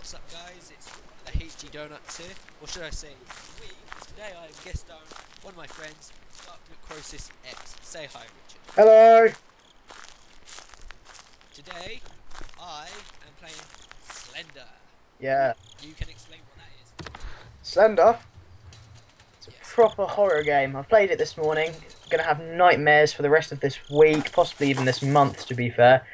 What's up guys, it's the HG Donuts here, or should I say we. Today I am guest starring one of my friends, DarknecrosisX. Say hi, Richard. Hello! Today I am playing Slender. Yeah. You can explain what that is. Slender? It's a Yes. proper horror game. I played it this morning. Gonna have nightmares for the rest of this week, possibly even this month to be fair.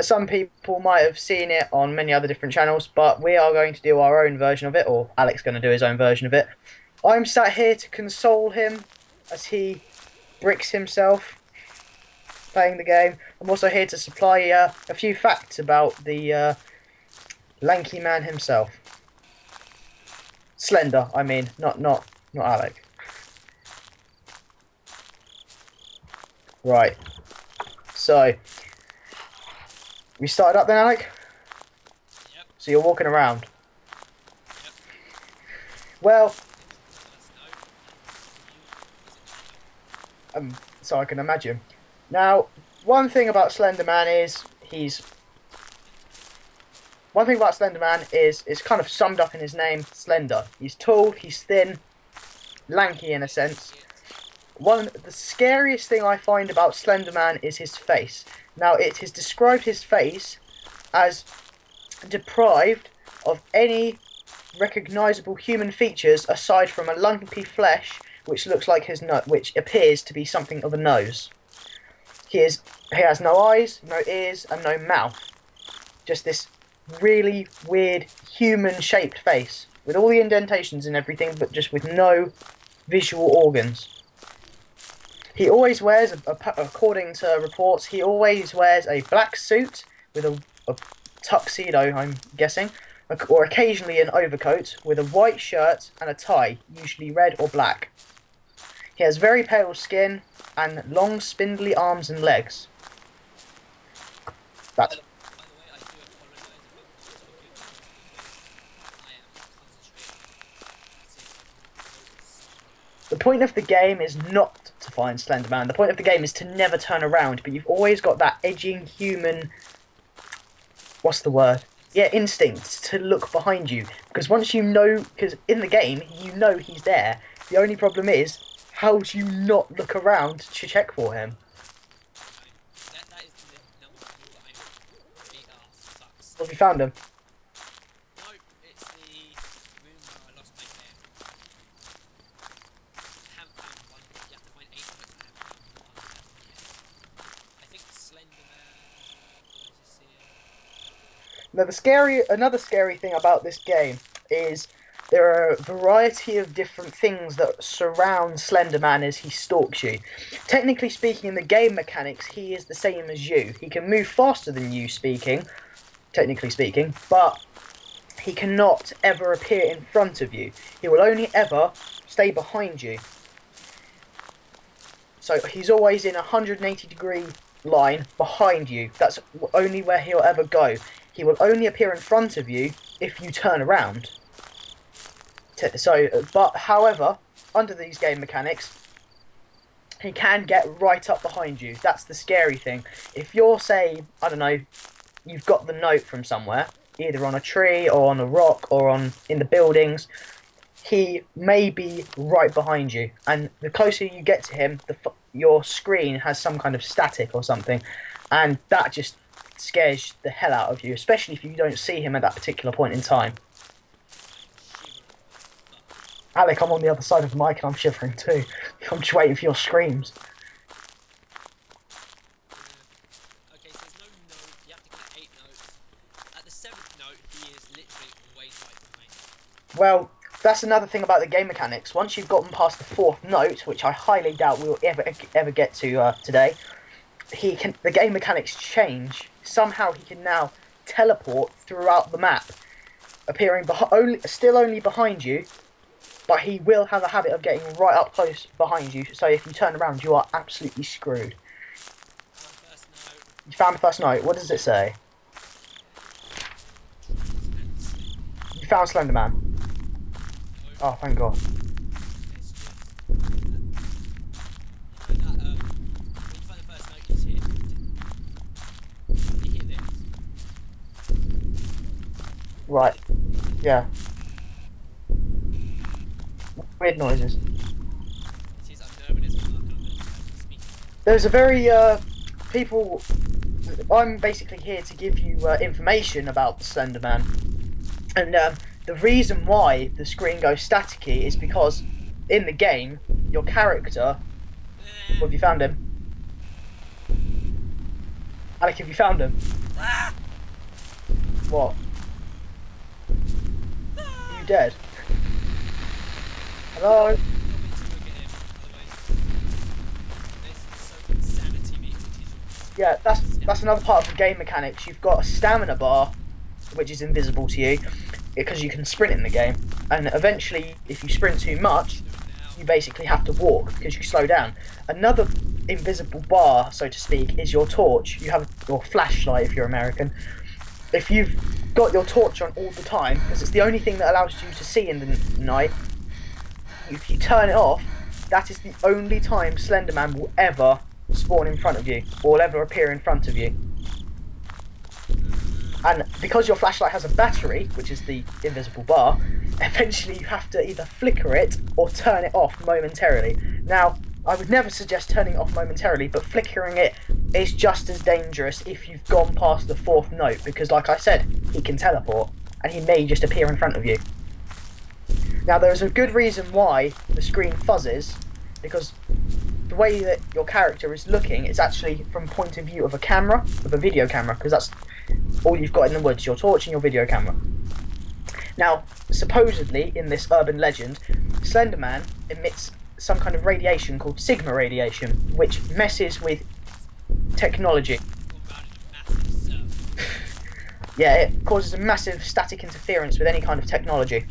Some people might have seen it on many other different channels, but we are going to do our own version of it, or Alex going to do his own version of it. I'm sat here to console him as he bricks himself playing the game. I'm also here to supply a few facts about the lanky man himself. Slender, I mean, not Alec. Right. So, we started up then, Alec? Yep. So you're walking around. Yep. Well, so I can imagine. Now, one thing about Slender Man is it's kind of summed up in his name, Slender. He's tall, he's thin, lanky in a sense. The scariest thing I find about Slender Man is his face. Now, it has described his face as deprived of any recognisable human features aside from a lumpy flesh which looks like his nose, which appears to be something of a nose. He has no eyes, no ears, and no mouth. Just this really weird human-shaped face with all the indentations and everything, but just with no visual organs. He always wears, according to reports, he always wears a black suit with a tuxedo, I'm guessing, or occasionally an overcoat with a white shirt and a tie, usually red or black. He has very pale skin and long, spindly arms and legs. That's... By the way, I do apologise if I'm talking. I am concentrating. The point of the game is not to find Slender Man. The point of the game is to never turn around, but you've always got that edging human... What's the word? Yeah, instinct to look behind you. Because once you know... Because in the game, you know he's there. The only problem is, how do you not look around to check for him? That is the number one rule that I beat sucks. Have you found him? No, it's the room where I lost my hair. I haven't found one. You have to find 8 books. I haven't found one yet. I think Slender Man. What is this here? Now, another scary thing about this game is there are a variety of different things that surround Slender Man as he stalks you. Technically speaking, in the game mechanics, he is the same as you. He can move faster than you, technically speaking, but he cannot ever appear in front of you. He will only ever stay behind you. So he's always in a 180-degree line behind you. That's only where he'll ever go. He will only appear in front of you if you turn around. But however, under these game mechanics, he can get right up behind you. That's the scary thing. If you're, say, I don't know, you've got the note from somewhere, either on a tree or on a rock or in the buildings, he may be right behind you. And the closer you get to him, your screen has some kind of static or something, and that just scares the hell out of you, especially if you don't see him at that particular point in time. Alec, I'm on the other side of the mic and I'm shivering too. I'm just waiting for your screams. Okay, so there's no note. You have to collect 8 notes. At the 7th note, he is literally always right behind you. Well, that's another thing about the game mechanics. Once you've gotten past the 4th note, which I highly doubt we'll ever get to today, the game mechanics change. Somehow he can now teleport throughout the map, appearing still only behind you, but he will have a habit of getting right up close behind you, so if you turn around, you are absolutely screwed. You found the first note. What does it say? You found Slender Man. Oh, thank God. Right. Yeah. Weird noises. It is, I'm nervous, but I'm not speaking. There's a very people. I'm basically here to give you information about the Slender Man, and the reason why the screen goes staticky is because in the game your character. What, have you found him? Alec, have you found him? What? Are you dead? Hello? Yeah, that's another part of the game mechanics. You've got a stamina bar, which is invisible to you, because you can sprint in the game. And eventually, if you sprint too much, you basically have to walk because you slow down. Another invisible bar, so to speak, is your torch. You have your flashlight if you're American. If you've got your torch on all the time, because it's the only thing that allows you to see in the night, if you turn it off, that is the only time Slender Man will ever spawn in front of you, or will ever appear in front of you. And because your flashlight has a battery, which is the invisible bar, eventually you have to either flicker it or turn it off momentarily. Now, I would never suggest turning it off momentarily, but flickering it is just as dangerous if you've gone past the 4th note, because like I said, he can teleport, and he may just appear in front of you. Now, there's a good reason why the screen fuzzes, because the way that your character is looking, it's actually from point of view of a camera, of a video camera, because that's all you've got in the woods, your torch and your video camera. Now, supposedly, in this urban legend, Slender Man emits some kind of radiation called Sigma radiation, which messes with technology. Yeah, it causes a massive static interference with any kind of technology.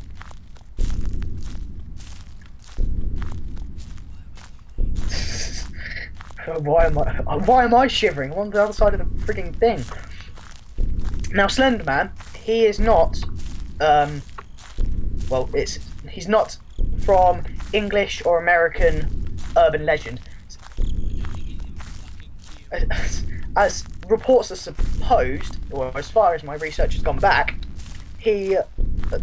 Why am I shivering? I'm on the other side of the frigging thing. Now, Slender Man, he is not, he's not from English or American urban legend. As reports are supposed, or as far as my research has gone back, the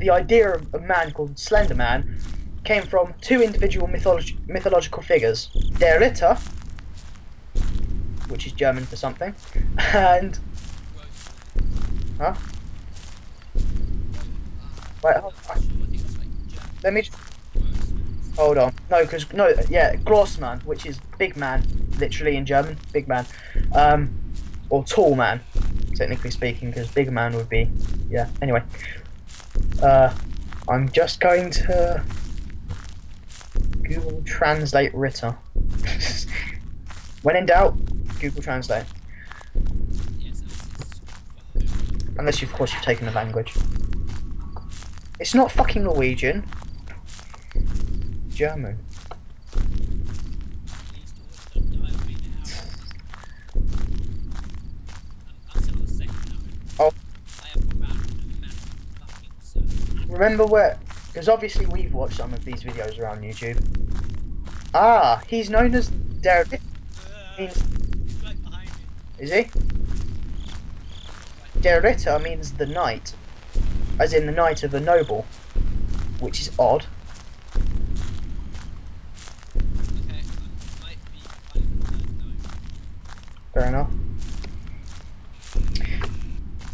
idea of a man called Slender Man came from two individual mythological figures, Der Ritter, which is German for something, and... Huh? Wait, let me... Hold on. Grossman, which is big man, literally in German, big man. Or tall man, technically speaking, because big man would be... Yeah, anyway. I'm just going to... Google Translate Ritter. When in doubt, Google Translate. Unless, of course, you've taken the language. It's not fucking Norwegian. German. Oh. Remember where... Because obviously we've watched some of these videos around YouTube. Ah, he's known as Derek. Is he? Der Ritter means the knight, as in the knight of a noble, which is odd. Fair enough.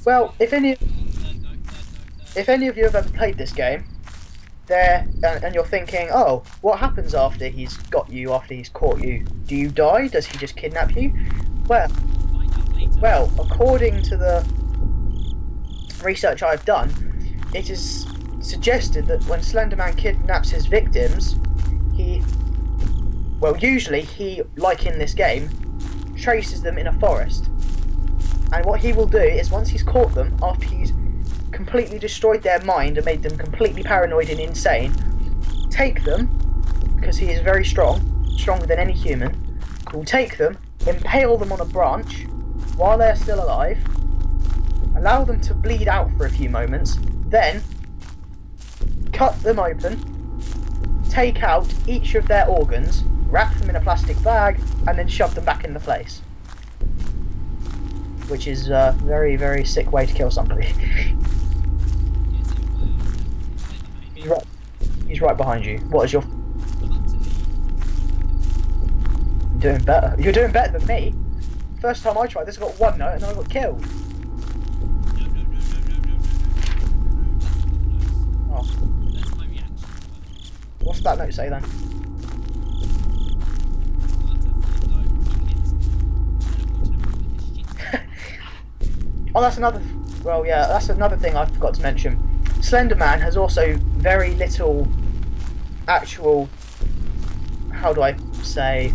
Well, if any of you have ever played this game, and you're thinking, oh, what happens after he's got you, after he's caught you? Do you die? Does he just kidnap you? Well, according to the research I've done, it is suggested that when Slender Man kidnaps his victims, usually he, like in this game, traces them in a forest. And what he will do is, once he's caught them, after he's completely destroyed their mind and made them completely paranoid and insane, take them, because he is very strong, stronger than any human, will take them, impale them on a branch while they're still alive, allow them to bleed out for a few moments, then cut them open, take out each of their organs, wrap them in a plastic bag, and then shove them back in the place. Which is a very, very sick way to kill somebody. He's right behind you. What is your... I'm up to leave. You're doing better. You're doing better than me. First time I tried this, I got 1 note and then I got killed. No. Oh. That's my reaction. What's that note say then? Oh, that's another... Well, yeah, that's another thing I forgot to mention. Slender Man has also very little actual... How do I say?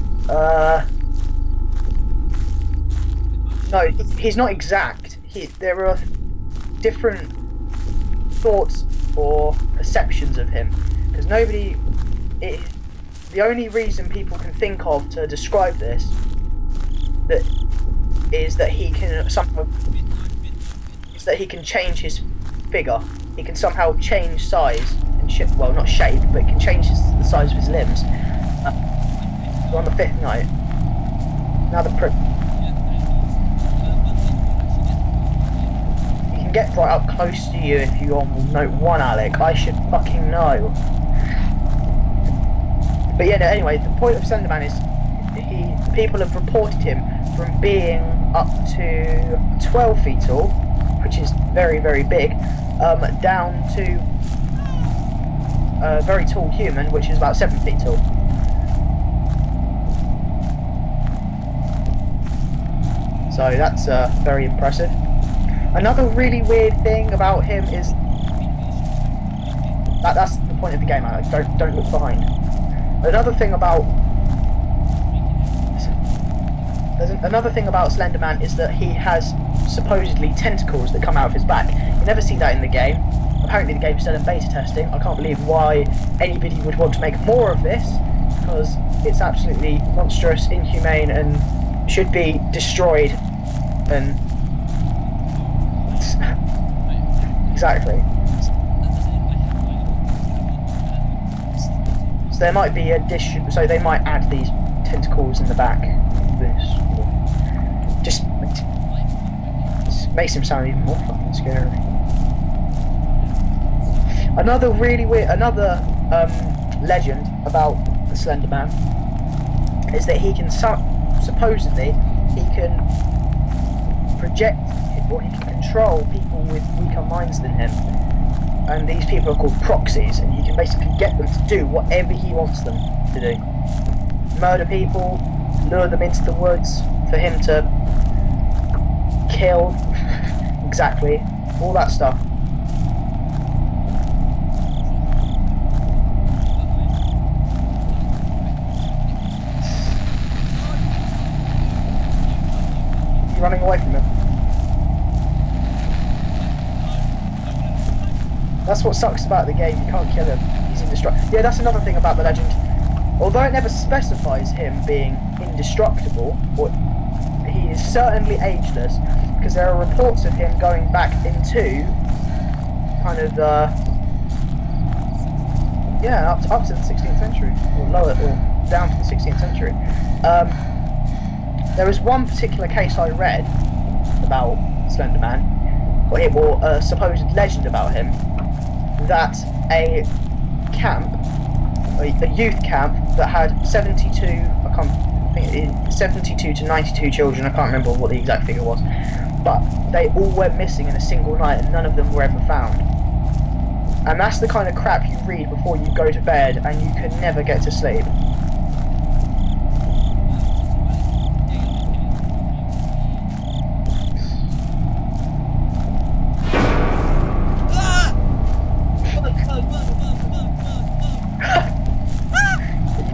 No, he's not exact. There are different thoughts or perceptions of him. Because nobody... the only reason people can think of to describe this is that he can somehow... is that he can change his figure. He can somehow change size and well, not shape, but he can change the size of his limbs. On the 5th night. Now the he can get right up close to you if you're on note 1, Alec. I should fucking know. But yeah, no, anyway, the point of Slender Man is people have reported him from being up to 12 feet tall, which is very, very big, down to a very tall human, which is about 7 feet tall. So that's very impressive. Another really weird thing about him is that's the point of the game, Alex. Don't look behind. Another thing about Slender Man is that he has supposedly tentacles that come out of his back. You never see that in the game. Apparently the game's still in beta testing. I can't believe why anybody would want to make more of this, because it's absolutely monstrous, inhumane, and should be destroyed. And exactly. So there might be addition. So they might add these tentacles in the back. This just makes him sound even more fucking scary. Another really weird, legend about the Slender Man is that he can supposedly he can project or he can control people with weaker minds than him, and these people are called proxies, and he can basically get them to do whatever he wants them to do. Murder people, lure them into the woods for him to kill. Exactly, all that stuff. You're running away from him. That's what sucks about the game, you can't kill him. He's indestructible. Yeah, that's another thing about the legend. Although it never specifies him being indestructible, or he is certainly ageless, because there are reports of him going back into kind of yeah, up to the 16th century, or lower, or down to the 16th century. There was one particular case I read about Slender Man, or a supposed legend about him, that a youth camp that had 72 to 92 children, I can't remember what the exact figure was, but they all went missing in a single night and none of them were ever found. And that's the kind of crap you read before you go to bed and you can never get to sleep.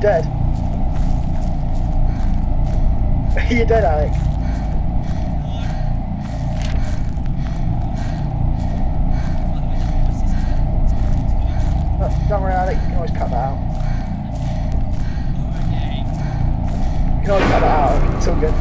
Dead. You're dead, Alec. Don't worry, Alec, you can always cut that out. You can always cut that out, it's all good.